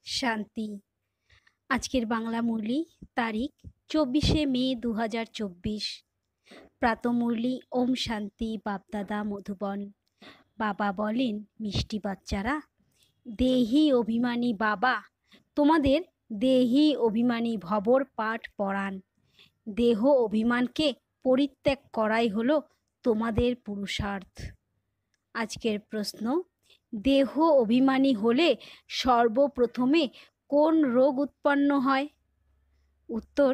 শান্তি। আজকের বাংলা মুরলি তারিখ 24শে মে 2024। প্রাতঃমুরলি ওম শান্তি বাপদাদা মধুবন। বাবা বলেন, মিষ্টি বাচ্চারা, দেহি অভিমানী বাবা তোমাদের দেহি অভিমানী ভবর পাঠ পড়ান। দেহ অভিমানকে পরিত্যাগ করাই হলো তোমাদের পুরুষার্থ। আজকের প্রশ্ন, দেহ অভিমানী হলে সর্বপ্রথমে কোন রোগ উৎপন্ন হয়? উত্তর,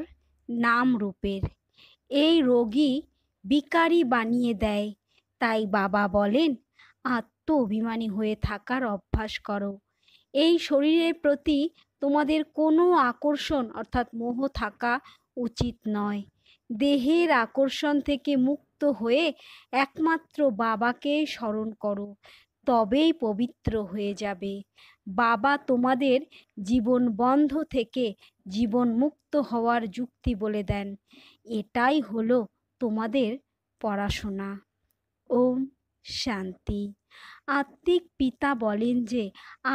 নাম রূপের। এই রোগই বিকারী বানিয়ে দেয়। তাই বাবা বলেন, আত্ম অভিমানী হয়ে থাকার অভ্যাস করো। এই শরীরের প্রতি তোমাদের কোনো আকর্ষণ অর্থাৎ মোহ থাকা উচিত নয়। দেহের আকর্ষণ থেকে মুক্ত হয়ে একমাত্র বাবাকে স্মরণ করো, তবেই পবিত্র হয়ে যাবে। বাবা তোমাদের জীবন বন্ধ থেকে জীবন মুক্ত হওয়ার যুক্তি বলে দেন। এটাই হলো তোমাদের পড়াশোনা। ওম শান্তি। আত্মিক পিতা বলেন যে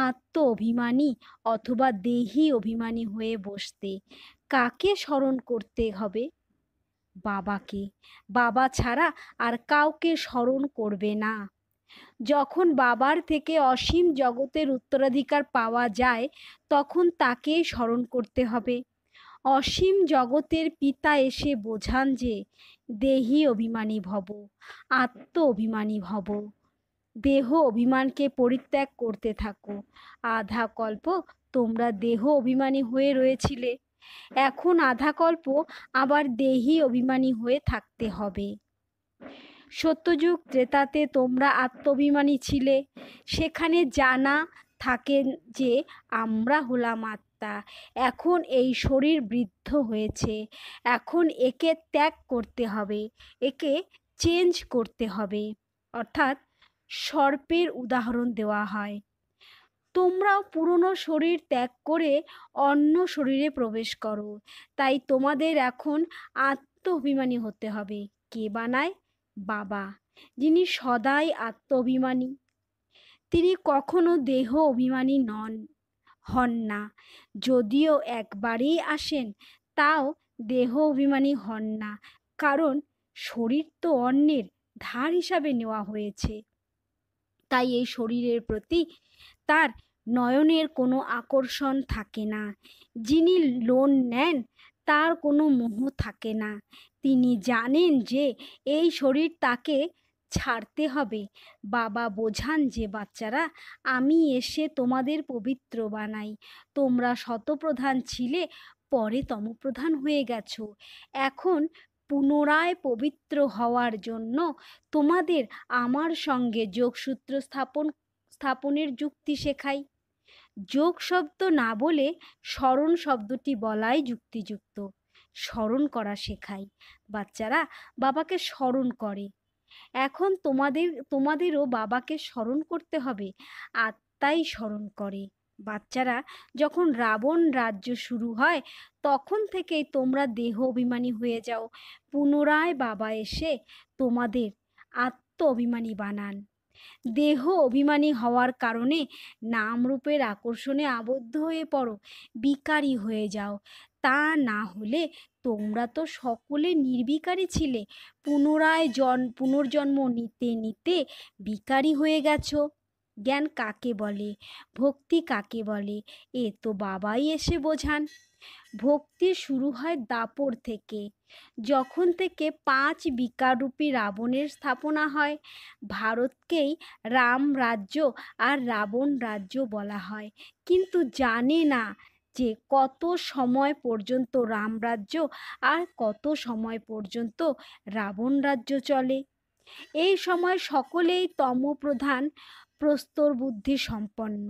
আত্ম অভিমানী অথবা দেহি অভিমানী হয়ে বসতে কাকে স্মরণ করতে হবে? বাবাকে। বাবা ছাড়া আর কাউকে স্মরণ করবে না। যখন বাবার থেকে অসীম জগতের উত্তরাধিকার পাওয়া যায় তখন তাকেই স্মরণ করতে হবে। অসীম জগতের পিতা এসে বোঝান যে দেহি অভিমানী ভব, আত্ম অভিমানী ভব। দেহ অভিমানকে পরিত্যাগ করতে থাকো। আধা কল্প তোমরা দেহ অভিমানী হয়ে রয়েছিলে, এখন আধা কল্প আবার দেহি অভিমানী হয়ে থাকতে হবে। সত্যযুগ ত্রেতাতে তোমরা আত্মাভিমানী ছিলে। সেখানে জানা থাকে যে আমরা হলাম আত্মা। এখন এই শরীর বৃদ্ধ হয়েছে, এখন একে ত্যাগ করতে হবে, একে চেঞ্জ করতে হবে। অর্থাৎ সর্পের উদাহরণ দেওয়া হয়। তোমরাও পুরনো শরীর ত্যাগ করে অন্য শরীরে প্রবেশ করো। তাই তোমাদের এখন আত্ম অভিমানী হতে হবে। কে বানায়? বাবা, যিনি সদাই আত্ম অভিমানী। তিনি কখনো দেহ অভিমানী হন না। যদিও একবারই আসেন, তাও দেহ অভিমানী হন না, কারণ শরীর তো অন্যের ধার হিসাবে নেওয়া হয়েছে। তাই এই শরীরের প্রতি তার নয়নের কোনো আকর্ষণ থাকে না। যিনি লোন নেন তার কোনো মোহ থাকে না। তিনি জানেন যে এই শরীর তাকে ছাড়তে হবে। বাবা বোঝান যে বাচ্চারা, আমি এসে তোমাদের পবিত্র বানাই। তোমরা শতপ্রধান ছিলে, পরে তমপ্রধান হয়ে গেছো। এখন পুনরায় পবিত্র হওয়ার জন্য তোমাদের আমার সঙ্গে যোগসূত্র স্থাপনের যুক্তি শেখাই। যোগ শব্দ না বলে স্মরণ শব্দটি বলাই যুক্তিযুক্ত। স্মরণ করা শেখাই। বাচ্চারা বাবাকে স্মরণ করে। এখন তোমাদেরও বাবাকে স্মরণ করতে হবে। আত্মাই স্মরণ করে। বাচ্চারা, যখন রাবণ রাজ্য শুরু হয় তখন থেকেই তোমরা দেহ অভিমানী হয়ে যাও। পুনরায় বাবা এসে তোমাদের আত্ম অভিমানী বানান। দেহ অভিমানী হওয়ার কারণে নামরূপের আকর্ষণে আবদ্ধ হয়ে পড়ো, বিকারী হয়ে যাও। তা না হলে তোমরা তো সকলে নির্বিকারী ছিলে। পুনর্জন্ম নিতে নিতে বিকারী হয়ে গেছো। জ্ঞান কাকে বলে? ভক্তি কাকে বলে? এ তো বাবাই এসে বোঝান। ভক্তি শুরু হয় দাপর থেকে, যখন থেকে 5 বিকাররূপী রাবণের স্থাপনা হয়। ভারতকেই রাম রাজ্য আর রাবণ রাজ্য বলা হয়, কিন্তু জানে না যে কত সময় পর্যন্ত রামরাজ্য আর কত সময় পর্যন্ত রাবণ রাজ্য চলে। এই সময় সকলেই তমপ্রধান প্রস্তর বুদ্ধি সম্পন্ন।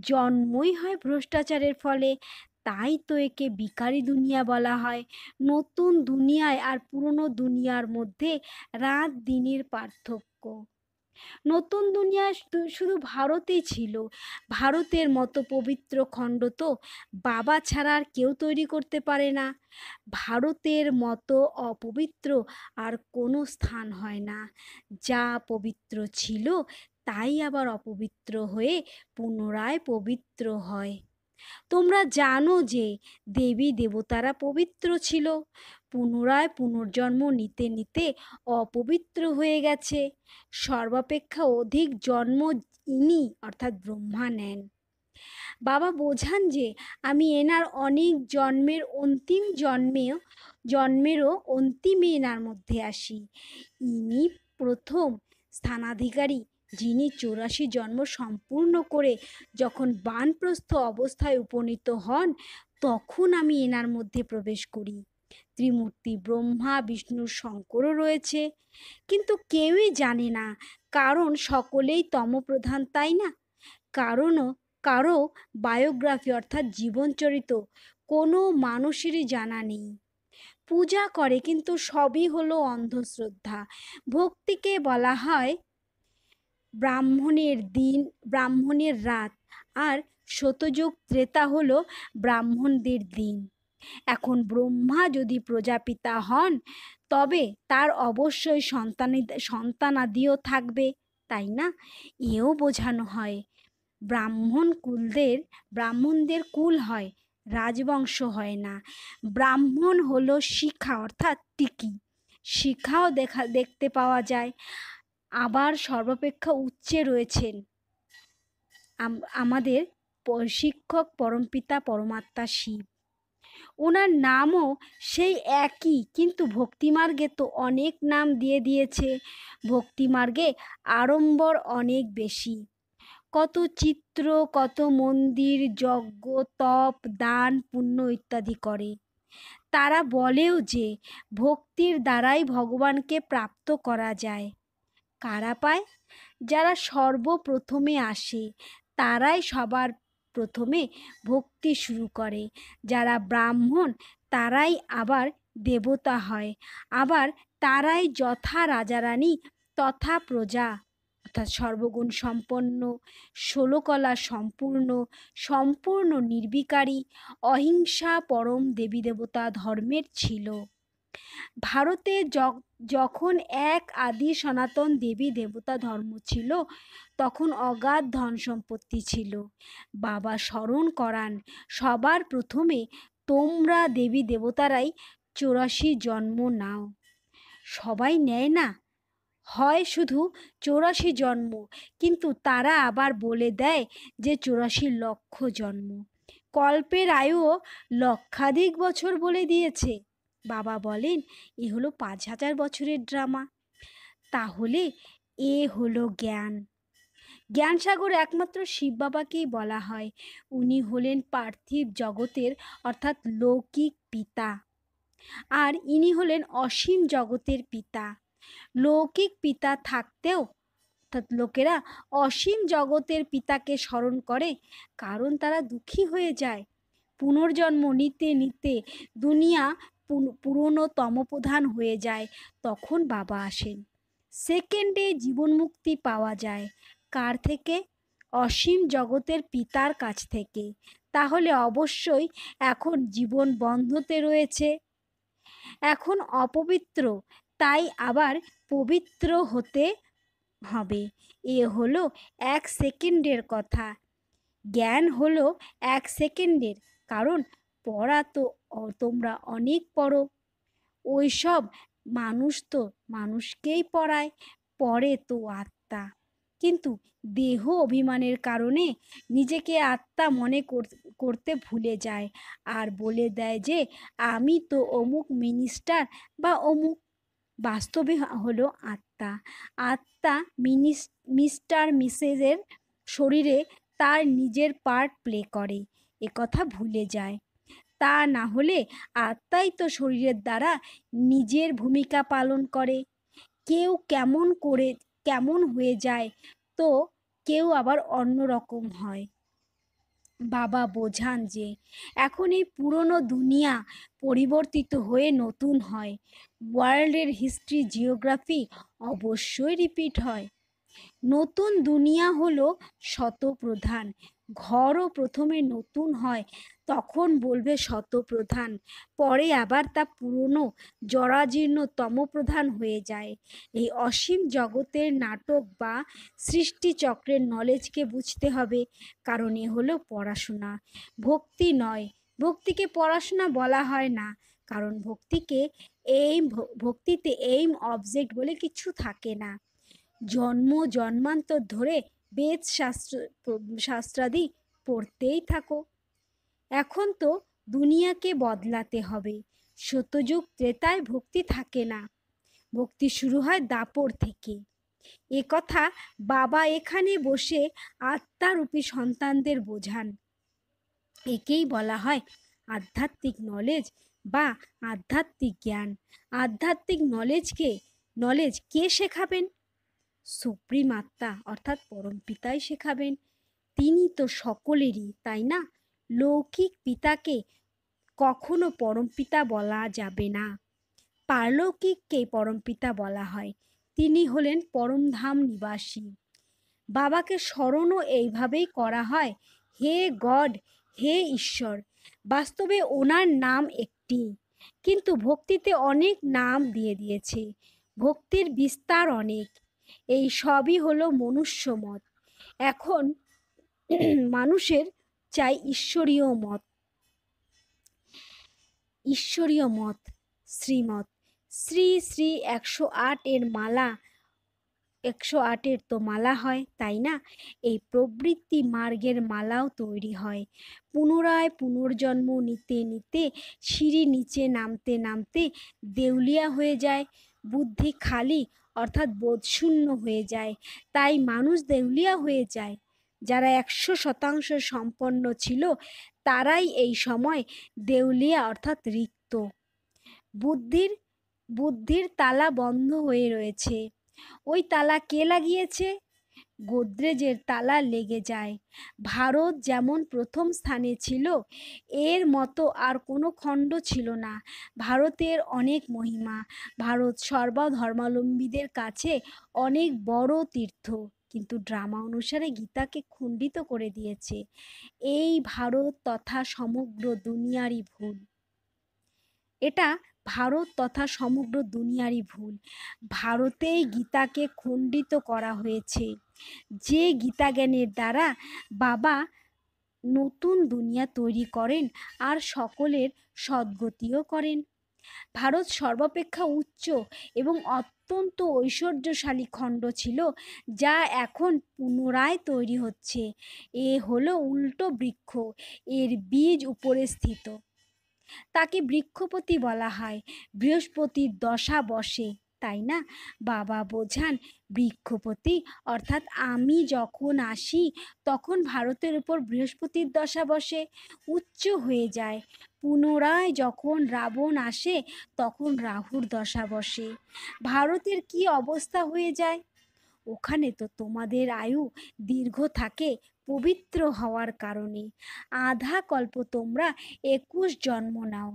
জন্মই হয় ভ্রষ্টাচারের ফলে। তাই তো একে বিকারী দুনিয়া বলা হয়। নতুন দুনিয়ায় আর পুরনো দুনিয়ার মধ্যে রাত দিনের পার্থক্য। নতুন দুনিয়া শুধু ভারতেই ছিল। ভারতের মতো পবিত্র খণ্ড তো বাবা ছাড়া আর কেউ তৈরি করতে পারে না। ভারতের মতো অপবিত্র আর কোনো স্থান হয় না। যা পবিত্র ছিল তাই আবার অপবিত্র হয়ে পুনরায় পবিত্র হয়। তোমরা জানো যে দেবী দেবতারা পবিত্র ছিল, পুনরায় পুনর্জন্ম নিতে নিতে অপবিত্র হয়ে গেছে। সর্বাপেক্ষা অধিক জন্ম ইনি অর্থাৎ ব্রহ্মা নেন। বাবা বোঝান যে আমি এনার অনেক জন্মেরও অন্তিমে এনার মধ্যে আসি। ইনি প্রথম স্থানাধিকারী, যিনি 84 জন্ম সম্পূর্ণ করে যখন বানপ্রস্থ অবস্থায় উপনীত হন, তখন আমি এনার মধ্যে প্রবেশ করি। ত্রিমূর্তি ব্রহ্মা বিষ্ণু শঙ্করও রয়েছে, কিন্তু কেউই জানে না, কারণ সকলেই তমপ্রধান, তাই না? কারো বায়োগ্রাফি অর্থাৎ জীবনচরিত কোনো মানুষেরই জানা নেই। পূজা করে, কিন্তু সবই হলো অন্ধশ্রদ্ধা। ভক্তিকে বলা হয় ব্রাহ্মণের রাত, আর শতযুগ ত্রেতা হলো ব্রাহ্মণদের দিন। এখন ব্রহ্মা যদি প্রজাপিতা হন, তবে তার অবশ্যই সন্তানাদিও থাকবে, তাই না? এও বোঝানো হয়। ব্রাহ্মণদের কুল হয়, রাজবংশ হয় না। ব্রাহ্মণ হলো শিখা অর্থাৎ টিকি, শিখাও দেখতে পাওয়া যায়। আবার সর্বাপেক্ষা উচ্চে রয়েছেন আমাদের শিক্ষক পরমপিতা পরমাত্মা শিব। ওনার নামও সেই একই, কিন্তু ভক্তিমার্গে তো অনেক নাম দিয়ে দিয়েছে। ভক্তিমার্গে আড়ম্বর অনেক বেশি, কত চিত্র, কত মন্দির, যজ্ঞ, তপ, দান, পুণ্য ইত্যাদি করে। তারা বলেও যে ভক্তির দ্বারাই ভগবানকে প্রাপ্ত করা যায়। কারা পায়? যারা সর্বপ্রথমে আসে, তারাই সবার প্রথমে ভক্তি শুরু করে। যারা ব্রাহ্মণ, তারাই আবার দেবতা হয়। আবার তারাই যথা রাজারানী তথা প্রজা, অর্থাৎ সর্বগুণ সম্পন্ন, 16 কলা সম্পূর্ণ নির্বিকারী, অহিংসা পরম দেবী দেবতা ধর্মের ছিল। ভারতে যখন এক আদি সনাতন দেবী দেবতা ধর্ম ছিল, তখন অগাধ ধন সম্পত্তি ছিল। বাবা স্মরণ করান, সবার প্রথমে তোমরা দেবী দেবতারাই 84 জন্ম নাও। সবাই নেয় না, হয় শুধু 84 জন্ম, কিন্তু তারা আবার বলে দেয় যে 84 লক্ষ জন্ম। কল্পের আয়ুও লক্ষাধিক বছর বলে দিয়েছে। বাবা বলেন এ হলো 5000 বছরের ড্রামা। তাহলে এ হলো জ্ঞানসাগর একমাত্র শিব বাবাকেই বলা হয়। উনি হলেন পার্থিব জগতের অর্থাৎ লৌকিক পিতা, আর ইনি হলেন অসীম জগতের পিতা। লৌকিক পিতা থাকতেও অর্থাৎ লোকেরা অসীম জগতের পিতাকে স্মরণ করে, কারণ তারা দুঃখী হয়ে যায়। পুনর্জন্ম নিতে নিতে দুনিয়া পুরনো তমপ্রধান হয়ে যায়, তখন বাবা আসেন। সেকেন্ডে জীবন মুক্তি পাওয়া যায়। কার থেকে? অসীম জগতের পিতার কাছ থেকে। তাহলে অবশ্যই এখন জীবন বন্ধতে রয়েছে, এখন অপবিত্র, তাই আবার পবিত্র হতে হবে। এ হলো 1 সেকেন্ডের কথা। জ্ঞান হলো 1 সেকেন্ডের, কারণ পড়া তো তোমরা অনেক পড়ো। ওইসব মানুষ তো মানুষকেই পড়ে তো আত্মা, কিন্তু দেহ অভিমানের কারণে নিজেকে আত্মা মনে করতে ভুলে যায়, আর বলে দেয় যে আমি তো অমুক মিনিস্টার বা অমুক। বাস্তবে হলো আত্মা মিস্টার মিসেসের শরীরে তার নিজের পার্ট প্লে করে, একথা ভুলে যায়। তা না হলে আত্মাই তো শরীরের দ্বারা নিজের ভূমিকা পালন করে। কেউ কেমন হয়ে যায়, তো কেউ আবার অন্যরকম হয়। বাবা বোঝান যে এখন এই পুরনো দুনিয়া পরিবর্তিত হয়ে নতুন হয়। ওয়ার্ল্ডের হিস্ট্রি জিওগ্রাফি অবশ্যই রিপিট হয়। নতুন দুনিয়া হলো শতপ্রধান। ঘরও প্রথমে নতুন হয়, তখন বলবে শতপ্রধান, পরে আবার তা পুরনো জরাজীর্ণ তমপ্রধান হয়ে যায়। এই অসীম জগতের নাটক বা সৃষ্টিচক্রের নলেজকে বুঝতে হবে, কারণ এ হলো পড়াশোনা, ভক্তি নয়। ভক্তিকে পড়াশোনা বলা হয় না, কারণ ভক্তিতে এইম অবজেক্ট বলে কিছু থাকে না। জন্ম জন্মান্তর ধরে বেদ শাস্ত্রাদি পড়তেই থাকো। এখন তো দুনিয়াকে বদলাতে হবে। সত্যযুগ ত্রেতায় ভক্তি থাকে না, ভক্তি শুরু হয় দাপর থেকে। এ কথা বাবা এখানে বসে আত্মারূপী সন্তানদের বোঝান। একেই বলা হয় আধ্যাত্মিক নলেজ বা আধ্যাত্মিক জ্ঞান। আধ্যাত্মিক নলেজ কে শেখাবেন? সুপ্রিম আত্মা অর্থাৎ পরমপিতাই শেখাবেন। তিনি তো সকলেরই, তাই না? লৌকিক পিতাকে কখনো পরমপিতা বলা যাবে না, পারলৌকিককে পরমপিতা বলা হয়। তিনি হলেন পরমধাম নিবাসী। বাবাকে স্মরণও এইভাবেই করা হয়, হে গড, হে ঈশ্বর। বাস্তবে ওনার নাম একটি, কিন্তু ভক্তিতে অনেক নাম দিয়ে দিয়েছে। ভক্তির বিস্তার অনেক। এই সবই হলো মনুষ্য মত। এখন মানুষের চাই ঈশ্বরীয় মত। ঈশ্বরীয় মত, শ্রীমত। শ্রী শ্রী 108 এর মালা, 108-এর তো মালা হয়, তাই না? এই প্রবৃত্তি মার্গের মালাও তৈরি হয়। পুনরায় পুনর্জন্ম নিতে নিতে, সিঁড়ি নিচে নামতে নামতে দেউলিয়া হয়ে যায়। বুদ্ধি খালি অর্থাৎ বোধশূন্য হয়ে যায়, তাই মানুষ দেউলিয়া হয়ে যায়। যারা 100% সম্পন্ন ছিল, তারাই এই সময় দেউলিয়া অর্থাৎ রিক্ত। বুদ্ধির বুদ্ধির তালা বন্ধ হয়ে রয়েছে। ওই তালা কে লাগিয়েছে? গোদরেজের তালা লেগে যায়। ভারত যেমন প্রথম স্থানে ছিল, এর মতো আর কোনো খণ্ড ছিল না। ভারতের অনেক মহিমা। ভারত সর্বধর্মাবলম্বীদের কাছে অনেক বড় তীর্থ, কিন্তু ড্রামা অনুসারে গীতাকে খণ্ডিত করে দিয়েছে। এই ভারত তথা সমগ্র দুনিয়ারই ভুল। এটা ভারত তথা সমগ্র দুনিয়ারই ভুল। ভারতেই গীতাকে খণ্ডিত করা হয়েছে। যে গীতা জ্ঞানের দ্বারা বাবা নতুন দুনিয়া তৈরি করেন আর সকলের সদ্গতিও করেন। ভারত সর্বাপেক্ষা উচ্চ এবং অত্যন্ত ঐশ্বর্যশালী খণ্ড ছিল, যা এখন পুনরায় তৈরি হচ্ছে। এ হলো উল্টো বৃক্ষ, এর বীজ উপরে স্থিত। তাকে বৃক্ষপতি বলা হয়। বৃহস্পতির দশা বসে, তাই না? বাবা বোঝান বৃক্ষপতি অর্থাৎ আমি যখন আসি, তখন ভারতের উপর বৃহস্পতির দশা বসে, উচ্চ হয়ে যায়। পুনরায় যখন রাবণ আসে, তখন রাহুর দশা বসে। ভারতের কি অবস্থা হয়ে যায়? ওখানে তো তোমাদের আয়ু দীর্ঘ থাকে পবিত্র হওয়ার কারণে। আধা কল্প তোমরা 21 জন্ম নাও,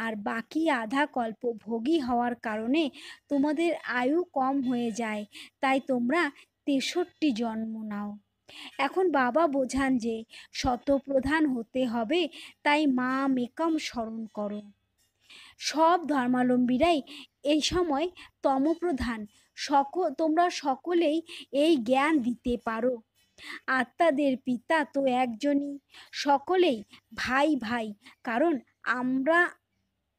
আর বাকি আধা কল্প ভোগী হওয়ার কারণে তোমাদের আয়ু কম হয়ে যায়, তাই তোমরা 63 জন্ম নাও। এখন বাবা বোঝান যে শতপ্রধান হতে হবে, তাই মা মেকম স্মরণ করো। সব ধর্মাবলম্বীরাই এই সময় তমপ্রধান। তোমরা সকলেই এই জ্ঞান দিতে পারো। আত্মাদের পিতা তো একজনই, সকলেই ভাই ভাই, কারণ আমরা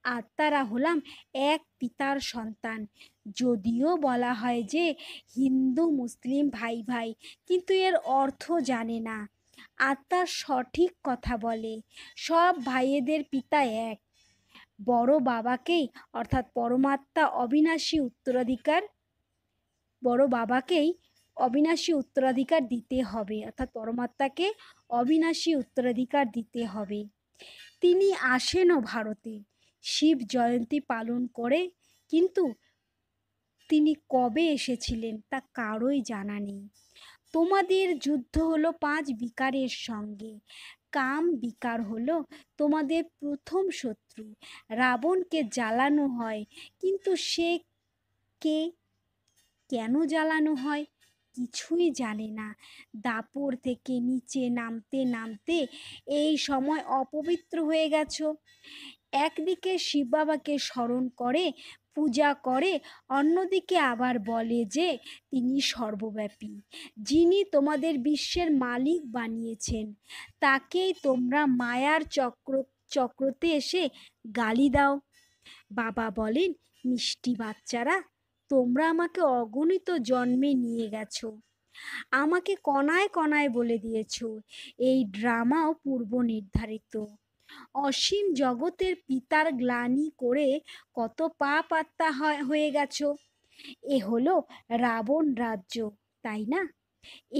আত্মারা হলাম এক পিতার সন্তান। যদিও বলা হয় যে হিন্দু মুসলিম ভাই ভাই, কিন্তু এর অর্থ জানে না। আত্মা সঠিক কথা বলে, সব ভাইয়েদের পিতা এক। বড় বাবাকেই অর্থাৎ পরমাত্মা অবিনাশী উত্তরাধিকার, বড় বাবাকেই অবিনাশী উত্তরাধিকার দিতে হবে, অর্থাৎ পরমাত্মাকে অবিনাশী উত্তরাধিকার দিতে হবে। তিনি আসেনও ভারতে শিব জয়ন্তী পালন করে, কিন্তু তিনি কবে এসেছিলেন তা কারোই জানা নেই। তোমাদের যুদ্ধ হলো 5 বিকারের সঙ্গে। কাম বিকার হলো তোমাদের প্রথম শত্রু। রাবণকে জ্বালানো হয়, কিন্তু সে কে? কেন জ্বালানো হয়? কিছুই জানে না। দাপর থেকে নিচে নামতে নামতে এই সময় অপবিত্র হয়ে গেছো। একদিকে শিব বাবাকে স্মরণ করে পূজা করে, অন্যদিকে আবার বলে যে তিনি সর্বব্যাপী, যিনি তোমাদের বিশ্বের মালিক বানিয়েছেন, তাকেই তোমরা মায়ার চক্রতে এসে গালি দাও। বাবা বলেন, মিষ্টি বাচ্চারা, তোমরা আমাকে অগণিত জন্মে নিয়ে গেছো, আমাকে কণায় কণায় বলে দিয়েছ এই ড্রামাও পূর্ব নির্ধারিত। অসীম জগতের পিতার গ্লানি করে কত পাপ আত্মা হয়ে গেছো। এ হলো রাবণ রাজ্য, তাই না?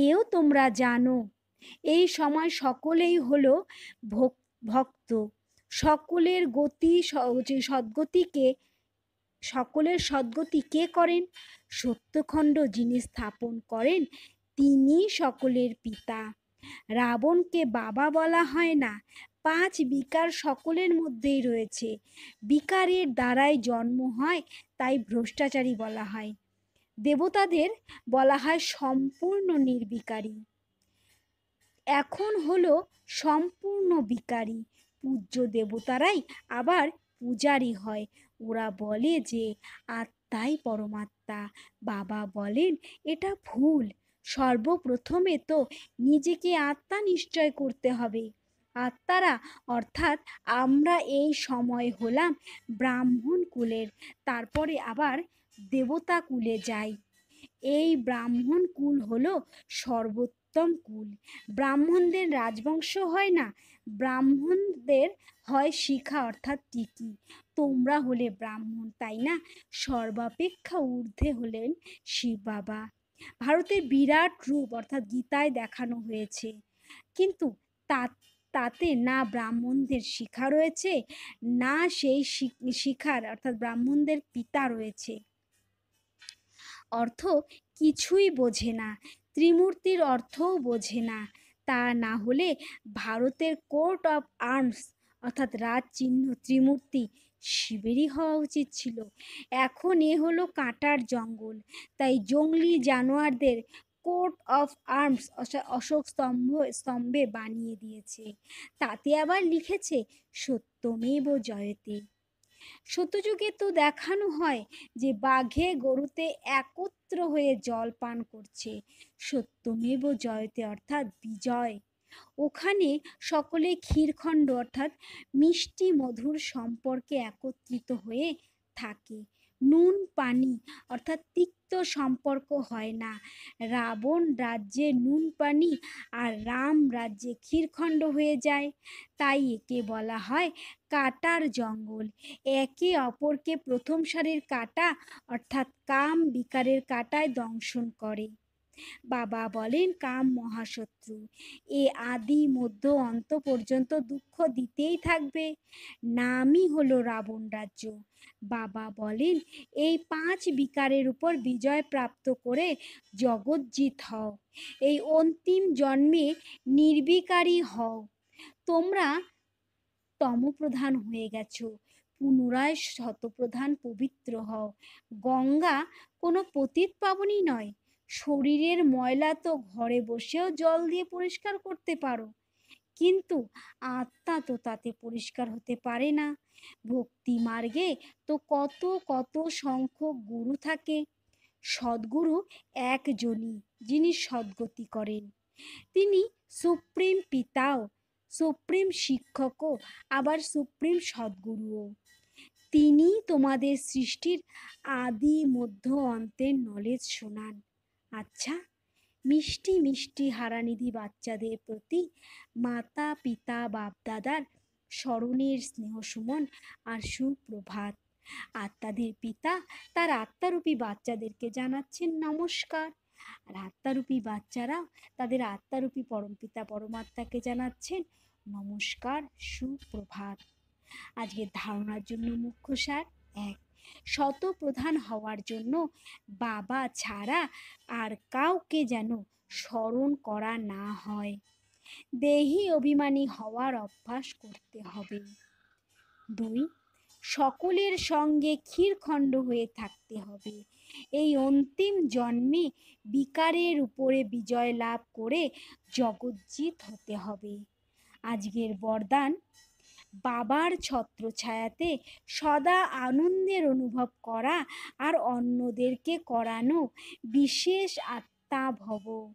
এও তোমরা জানো। এই সময় সকলেই হলো ভক্ত। সকলের সদ্গতিকে সকলের সদ্গতি কে করেন? সত্যখণ্ড যিনি স্থাপন করেন, তিনি সকলের পিতা। রাবণকে বাবা বলা হয় না। 5 বিকার সকলের মধ্যেই রয়েছে। বিকারের দ্বারাই জন্ম হয়, তাই ভ্রষ্টাচারী বলা হয়। দেবতাদের বলা হয় সম্পূর্ণ নির্বিকারী। এখন হলো সম্পূর্ণ বিকারী। পূজ্য দেবতারাই আবার পূজারী হয়। ওরা বলে যে আত্মাই পরমাত্মা। বাবা বলেন এটা ভুল। সর্বপ্রথমে তো নিজেকে আত্মা নিশ্চয় করতে হবে। আত্মারা অর্থাৎ আমরা এই সময় হলাম ব্রাহ্মণ কুলের, তারপরে আবার দেবতা কুলে যাই। এই ব্রাহ্মণ কুল হলো সর্বোত্তম কুল। ব্রাহ্মণদের রাজবংশ হয় না, ব্রাহ্মণদের হয় শিখা অর্থাৎ টিকি। তোমরা হলে ব্রাহ্মণ, তাই না? সর্বাপেক্ষা ঊর্ধ্বে হলেন শিব বাবা। ভারতের বিরাট রূপ অর্থাৎ গীতায় দেখানো হয়েছে, কিন্তু তাতে না ব্রাহ্মণদের শিখা রয়েছে, না সেই শিখার অর্থাৎ ব্রাহ্মণদের পিতা রয়েছে। অর্থ কিছুই বোঝে না, ত্রিমূর্তির অর্থও বোঝে না। তা না হলে ভারতের কোর্ট অফ আর্মস অর্থাৎ রাজ চিহ্ন ত্রিমূর্তি শিবেরই হওয়া উচিত ছিল। এখন এ হলো কাঁটার জঙ্গল, তাই জঙ্গলি জানোয়ারদের কোর্ট অফ আর্মস অশোক স্তম্ভে বানিয়ে দিয়েছে। তাতে আবার লিখেছে সত্যমেব জয়তে। সত্যযুগে তো দেখানো হয় যে বাঘে গরুতে একত্র হয়ে জল পান করছে। সত্যমেব জয়তে অর্থাৎ বিজয়। ওখানে সকলে ক্ষীরখণ্ড অর্থাৎ মিষ্টি মধুর সম্পর্কে একত্রিত হয়ে থাকে। নুন পানি অর্থাৎ তিক্ত সম্পর্ক হয় না। রাবণ রাজ্যে নুন পানি আর রাম রাজ্যে ক্ষীরখণ্ড হয়ে যায়। তাই একে বলা হয় কাটার জঙ্গল। একে অপরকে প্রথম সারির কাটা অর্থাৎ কাম বিকারের কাটায় দংশন করে। বাবা বলেন কাম মহাশত্রু, এ আদি মধ্য অন্ত পর্যন্ত দুঃখ দিতেই থাকবে। নামই হলো রাবণ রাজ্য। বাবা বলেন এই 5 বিকারের উপর বিজয় প্রাপ্ত করে জগজ্জিত হও। এই অন্তিম জন্মে নির্বিকারী হও। তোমরা তমপ্রধান হয়ে গেছো, পুনরায় শতপ্রধান পবিত্র হও। গঙ্গা কোনো পতিত পাবনী নয়। শরীরের ময়লা তো ঘরে বসেও জল দিয়ে পরিষ্কার করতে পারো, কিন্তু আত্মা তো তাতে পরিষ্কার হতে পারে না। ভক্তি মার্গে তো কত কত সংখ্যক গুরু থাকে। সদ্গুরু একজনই, যিনি সদ্গতি করেন। তিনি সুপ্রিম পিতাও, সুপ্রিম শিক্ষকও, আবার সুপ্রিম সদ্গুরুও। তিনি তোমাদের সৃষ্টির আদি মধ্য অন্তের নলেজ শোনান। আচ্ছা, মিষ্টি মিষ্টি হারানিধি বাচ্চাদের প্রতি মাতা পিতা বাপদাদার স্মরণের স্নেহ সুমন আর সুপ্রভাত। আত্মাদের পিতা তার আত্মারূপী বাচ্চাদেরকে জানাচ্ছেন নমস্কার, আর আত্মারূপী বাচ্চারা তাদের আত্মারূপী পরমপিতা পরমাত্মাকে জানাচ্ছেন নমস্কার, সুপ্রভাত। আজকের ধারণার জন্য মুখ্য সার: 1. শতপ্রধান হওয়ার জন্য বাবা ছাড়া আর কাউকে যেন স্মরণ করা না হয়। দেহি অভিমানী হওয়ার অভ্যাস করতে হবে। 2. সকলের সঙ্গে ক্ষীরখণ্ড হয়ে থাকতে হবে। এই অন্তিম জন্মে বিকারের উপরে বিজয় লাভ করে জগজ্জিত হতে হবে। আজকের বরদান, বাবার ছত্রছায়াতে সদা আনন্দের অনুভব করা আর অন্যদেরকে করানো বিশেষ আত্মা ভব।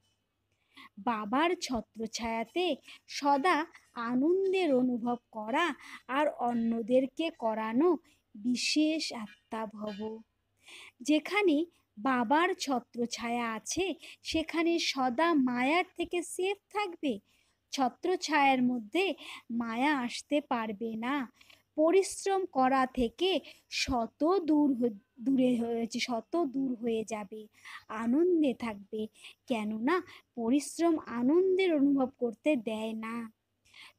বাবার ছত্রছায়াতে সদা আনন্দের অনুভব করা আর অন্যদেরকে করানো বিশেষ আত্মা ভব। যেখানে বাবার ছত্রছায়া আছে সেখানে সদা মায়ার থেকে সেফ থাকবে। ছত্রছায়ার মধ্যে মায়া আসতে পারবে না। পরিশ্রম করা থেকে শত দূর হয়ে যাবে, আনন্দে থাকবে। কেননা পরিশ্রম আনন্দের অনুভব করতে দেয় না।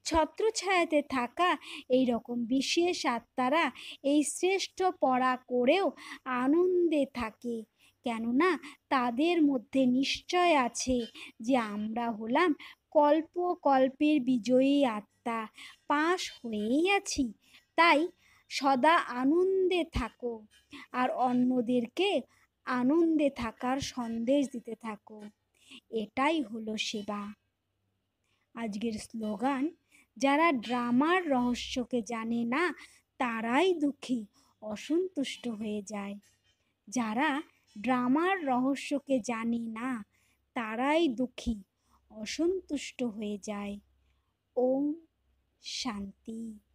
ছত্রছায়াতে থাকা এই রকম বিশেষ আত্মারা এই শ্রেষ্ঠ পড়া করেও আনন্দে থাকে। কেননা তাদের মধ্যে নিশ্চয় আছে যে আমরা হলাম কল্প কল্পের বিজয়ী আত্মা, পাশ হয়েই আছি। তাই সদা আনন্দে থাকো আর অন্যদেরকে আনন্দে থাকার সন্দেশ দিতে থাকো। এটাই হলো সেবা। আজকের স্লোগান, যারা ড্রামার রহস্যকে জানে না তারাই দুঃখী অসন্তুষ্ট হয়ে যায়। যারা ড্রামার রহস্যকে জানে না তারাই দুঃখী অসন্তুষ্ট হয়ে যায়। ওম শান্তি।